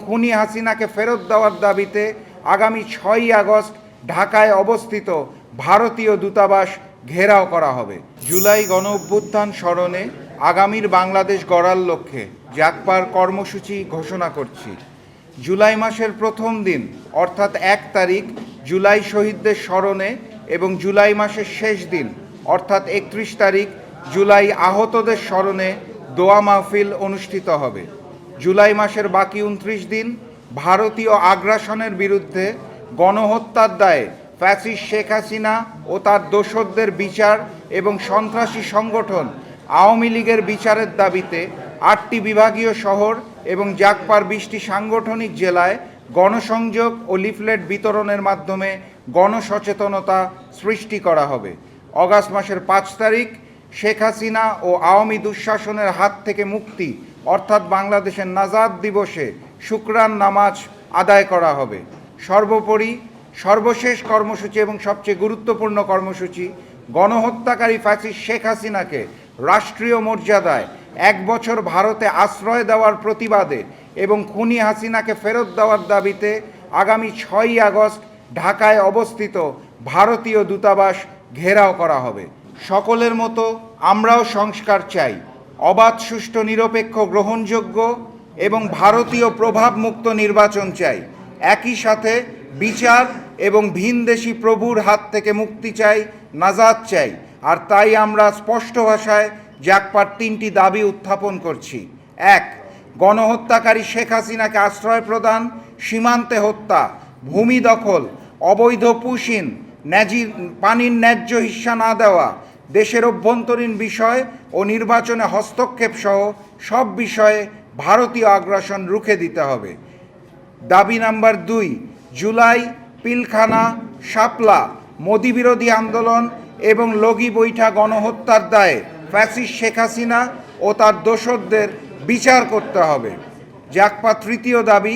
খুনি হাসিনাকে ফেরত দেওয়ার দাবিতে আগামী 6ই আগস্ট ঢাকায় অবস্থিত ভারতীয় দূতাবাস ঘেরাও করা হবে। জুলাই গণ অভ্যুত্থান স্মরণে আগামীর বাংলাদেশ গড়ার লক্ষ্যে জাগবার কর্মসূচি ঘোষণা করছি। জুলাই মাসের প্রথম দিন অর্থাৎ 1 তারিখ জুলাই শহীদদের স্মরণে এবং জুলাই মাসের শেষ দিন অর্থাৎ 31 তারিখ জুলাই আহতদের স্মরণে দোয়া মাহফিল অনুষ্ঠিত হবে। জুলাই মাসের বাকি 29 দিন ভারতীয় আগ্রাসনের বিরুদ্ধে গণহত্যার দায়ে ফ্যাসিস্ট শেখ হাসিনা ও তার দোসরদের বিচার এবং সন্ত্রাসী সংগঠন আওয়ামী লীগের বিচারের দাবিতে 8টি বিভাগীয় শহর এবং জাগপার 20টি সাংগঠনিক জেলায় গণসংযোগ ও লিফলেট বিতরণের মাধ্যমে গণসচেতনতা সৃষ্টি করা হবে। অগাস্ট মাসের 5 তারিখ শেখ হাসিনা ও আওয়ামী দুঃশাসনের হাত থেকে মুক্তি অর্থাৎ বাংলাদেশের নাজাত দিবসে শুকরান নামাজ আদায় করা হবে। সর্বোপরি সর্বশেষ কর্মসূচি এবং সবচেয়ে গুরুত্বপূর্ণ কর্মসূচি গণহত্যাকারী ফ্যাসিস্ট শেখ হাসিনাকে রাষ্ট্রীয় মর্যাদায় 1 বছর ভারতে আশ্রয় দেওয়ার প্রতিবাদে এবং খুনি হাসিনাকে ফেরত দেওয়ার দাবিতে আগামী 6ই আগস্ট ঢাকায় অবস্থিত ভারতীয় দূতাবাস ঘেরাও করা হবে। সকলের মতো আমরাও সংস্কার চাই, অবাধ, সুষ্ঠু, নিরপেক্ষ, গ্রহণযোগ্য এবং ভারতীয় প্রভাবমুক্ত নির্বাচন চাই। একই সাথে বিচার এবং ভিনদেশি প্রভুর হাত থেকে মুক্তি চাই, নাজাত চাই। আর তাই আমরা স্পষ্ট ভাষায় জাগপার 3টি দাবি উত্থাপন করছি। 1. গণহত্যাকারী শেখ হাসিনাকে আশ্রয় প্রদান, সীমান্তে হত্যা, ভূমি দখল, অবৈধ পুশিন, পানির ন্যায্য হিস্যা না দেওয়া, দেশের অভ্যন্তরীণ বিষয় ও নির্বাচনে হস্তক্ষেপ সহ সব বিষয়ে ভারতীয় আগ্রাসন রুখে দিতে হবে। দাবি নাম্বার 2. জুলাই, পিলখানা, শাপলা, মোদি বিরোধী আন্দোলন এবং লগি বৈঠা গণহত্যার দায়ে ফ্যাসিস্ট শেখ হাসিনা ও তার দোসরদের বিচার করতে হবে। জাগপার 3য় দাবি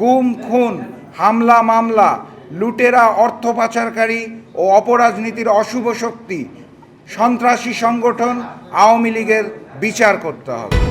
গুম, খুন, হামলা, মামলা, লুটেরা, অর্থ পাচারকারী ও অপরাজনীতির অশুভ শক্তি, সন্ত্রাসী সংগঠন আওয়ামী লীগের বিচার করতে হবে।